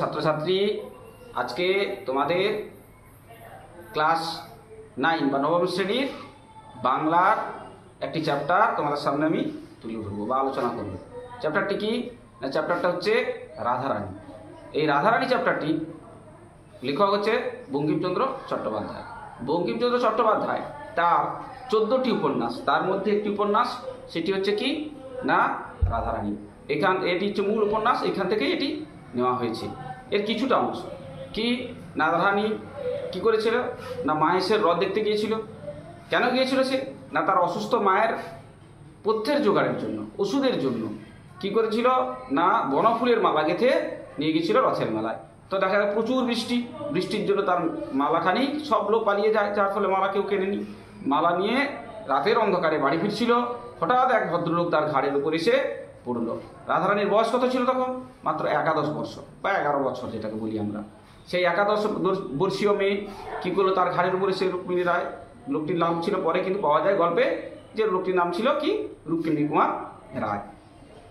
ছাত্রছাত্রী, আজকে তোমাদের ক্লাস 9 বা নবম শ্রেণীর বাংলার একটি চ্যাপ্টার তোমাদের সামনে আমি তুলে ধরবো বা আলোচনা করব। চ্যাপ্টারটি কি না, চ্যাপ্টারটা হচ্ছে রাধারানী। এই রাধারানী চ্যাপ্টারটি লেখক হচ্ছে বঙ্কিমচন্দ্র চট্টোপাধ্যায়। বঙ্কিমচন্দ্র চট্টোপাধ্যায় তার 14টি উপন্যাস, তার মধ্যে একটি উপন্যাস সেটি হচ্ছে কি না রাধারানী। এটি হচ্ছে মূল উপন্যাস, এখান থেকেই এটি নেওয়া হয়েছে। এর কিছুটা অংশ কি না, রাধারানী কী করেছিল না, মাহেশের হ্রদ দেখতে গিয়েছিল। কেন গিয়েছিল সে না, তার অসুস্থ মায়ের পথ্যের জোগাড়ের জন্য, ওষুধের জন্য কি করেছিল না, বনফুলের মালা গেঁথে নিয়ে গিয়েছিল রথের মেলায়। তো দেখা যায় প্রচুর বৃষ্টির জন্য তার মালাখানি সব লোক পালিয়ে যায়, যার ফলে মালা কেউ কেনেনি। মালা নিয়ে রাতের অন্ধকারে বাড়ি ফিরছিল, হঠাৎ এক ভদ্রলোক তার ঘাড়ের উপর এসে পড়ল। রাধারানীর বয়স কত ছিল তখন? মাত্র 11 বছর বা 11 বছর যেটাকে বলি আমরা। সেই 11 বর্ষীয় মেয়ে কী করলো, তার ঘাড়ের উপরে সে রুক্মিণী রায়, লোকটির নাম ছিল, পরে কিন্তু পাওয়া যায় গল্পে যে লোকটির নাম ছিল কি রুক্মিণী কুমার রায়।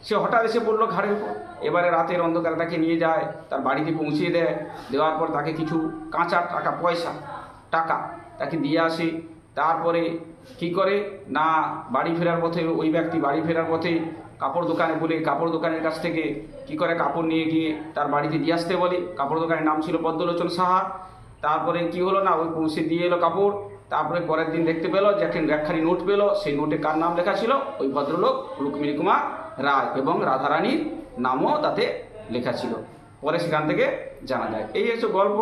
সে হঠাৎ এসে পড়লো ঘাড়ের উপর। এবারে রাতের অন্ধকারে তাকে নিয়ে যায়, তার বাড়িতে পৌঁছিয়ে দেয়। দেওয়ার পর তাকে কিছু কাঁচা টাকা তাকে দিয়ে আসে। তারপরে কি করে না, বাড়ি ফেরার পথে ওই ব্যক্তি বাড়ি ফেরার পথে কাপড় দোকানে বলে কাপড় দোকানের কাছ থেকে কি করে কাপড় নিয়ে গিয়ে তার বাড়িতে দিয়ে আসতে বলে। কাপড় দোকানের নাম ছিল পদ্মলোচন সাহা। তারপরে কি হলো না, ওই পৌঁছে দিয়ে এলো কাপড়। তারপরে পরের দিন দেখতে পেলো যে একখানি নোট পেলো, সেই নোটে কার নাম লেখা ছিল? ওই ভদ্রলোক রুক্মিণী কুমার রায়, এবং রাধারানীর নামও তাতে লেখা ছিল। পরে সেখান থেকে জানা যায়। এই হচ্ছে গল্প।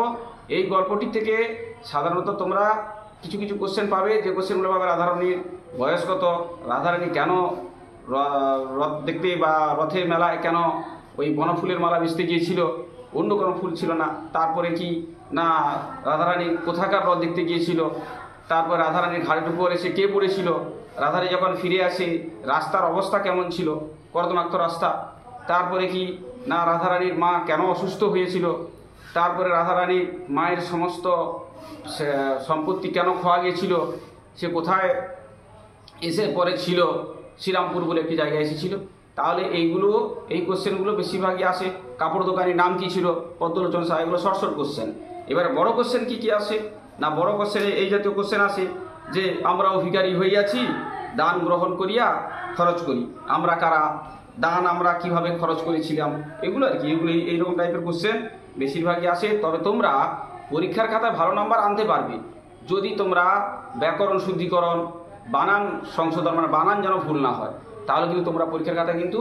এই গল্পটি থেকে সাধারণত তোমরা কিছু কিছু কোশ্চেন পাবে, যে কোশ্চেনগুলো পাবে রাধারানীর বয়স কত, রাধারানী কেন রথ দেখতে বা রথের মেলায় কেন ওই বনফুলের মালা বেচতে গিয়েছিল, অন্য কোনো ফুল ছিল না। তারপরে কি না, রাধারানী কোথাকার রথ দেখতে গিয়েছিল, তারপর রাধারানীর ঘাড়ের উপর এসে কে পড়েছিল, রাধারানী যখন ফিরে আসে রাস্তার অবস্থা কেমন ছিল, কর্দমাক্ত রাস্তা। তারপরে কি না, রাধারানীর মা কেন অসুস্থ হয়েছিল, তারপরে রাধারানীর মায়ের সমস্ত সম্পত্তি কেন খোয়া গিয়েছিল, সে কোথায় এসে পরে ছিল, শ্রীরামপুর বলে একটি জায়গায় এসেছিল। তাহলে এই কোশ্চেনগুলো বেশিরভাগই আসে। কাপড় দোকানের নাম কী ছিল? পদ্মলোচন সাহা। এগুলো শর্ট কোশ্চেন। এবারে বড় কোশ্চেন কি আসে না, বড় কোশ্চেনে এই জাতীয় কোশ্চেন আসে যে আমরাও ভিখারি হইয়াছি, দান গ্রহণ করিয়া খরচ করি। আমরা কারা, দান আমরা কিভাবে খরচ করেছিলাম, এগুলো আর কি। এগুলো এইরকম টাইপের কোশ্চেন বেশিরভাগই আসে। তবে তোমরা পরীক্ষার খাতায় ভালো নাম্বার আনতে পারবে যদি তোমরা ব্যাকরণ শুদ্ধিকরণ, বানান সংশোধন, মানে বানান যেন ভুল না হয়, তাহলে কিন্তু তোমরা পরীক্ষার খাতায় কিন্তু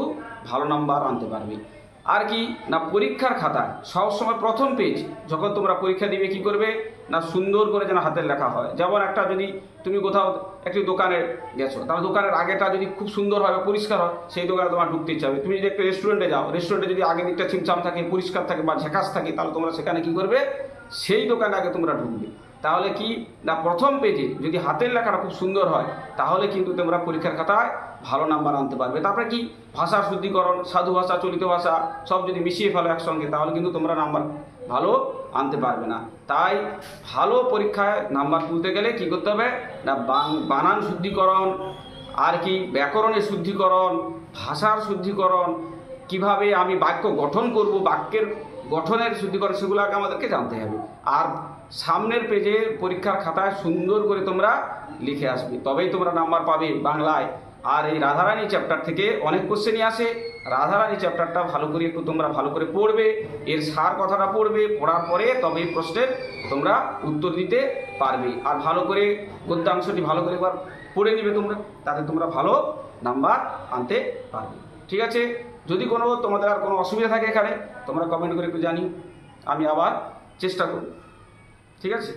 ভালো নাম্বার আনতে পারবে। আর কি না, পরীক্ষার খাতায় সবসময় প্রথম পেজ যখন তোমরা পরীক্ষা দিবে কি করবে না, সুন্দর করে যেন হাতের লেখা হয়। যেমন একটা যদি তুমি কোথাও একটি দোকানে গেছো, তাহলে দোকানের আগেটা যদি খুব সুন্দর হয় বা পরিষ্কার হয়, সেই দোকানে তোমার ঢুকতে ইচ্ছা হবে। তুমি যদি একটা রেস্টুরেন্টে যাও, রেস্টুরেন্টে যদি আগের দিকটা ছিমছাম থাকে, পরিষ্কার থাকে বা ঝাঁকাস থাকে, তাহলে তোমরা সেখানে কি করবে, সেই দোকানে আগে তোমরা ঢুকবে। তাহলে কি না, প্রথম পেজে যদি হাতের লেখাটা খুব সুন্দর হয়, তাহলে কিন্তু তোমরা পরীক্ষার খাতায় ভালো নাম্বার আনতে পারবে। তারপরে কি ভাষার শুদ্ধিকরণ, সাধু ভাষা, চলিত ভাষা সব যদি মিশিয়ে ফেলো একসঙ্গে, তাহলে কিন্তু তোমরা নাম্বার ভালো আনতে পারবে না। তাই ভালো পরীক্ষায় নাম্বার তুলতে গেলে কি করতে হবে না, বানান শুদ্ধিকরণ, আর কি ব্যাকরণের শুদ্ধিকরণ, ভাষার শুদ্ধিকরণ, কিভাবে আমি বাক্য গঠন করব, বাক্যের গঠনের শুদ্ধিকরণ, সেগুলো আগে আমাদেরকে জানতে হবে। আর সামনের পেজে পরীক্ষার খাতায় সুন্দর করে তোমরা লিখে আসবে, তবেই তোমরা নাম্বার পাবে বাংলায়। আর এই রাধারানী চ্যাপ্টার থেকে অনেক কোশ্চেনই আসে। রাধারানী চ্যাপ্টারটা ভালো করে একটু তোমরা ভালো করে পড়বে, এর সার কথাটা পড়বে, পড়ার পরে তবে এই প্রশ্নের তোমরা উত্তর দিতে পারবে। আর ভালো করে গদ্যাংশটি ভালো করে একবার পড়ে নিবে তোমরা, তাতে তোমরা ভালো নাম্বার আনতে পারবে। ঠিক আছে? যদি তোমাদের আর কোনো অসুবিধা থাকে এখানে, তোমরা কমেন্ট করে একটু জানি, আমি আবার চেষ্টা করব। ঠিক আছে?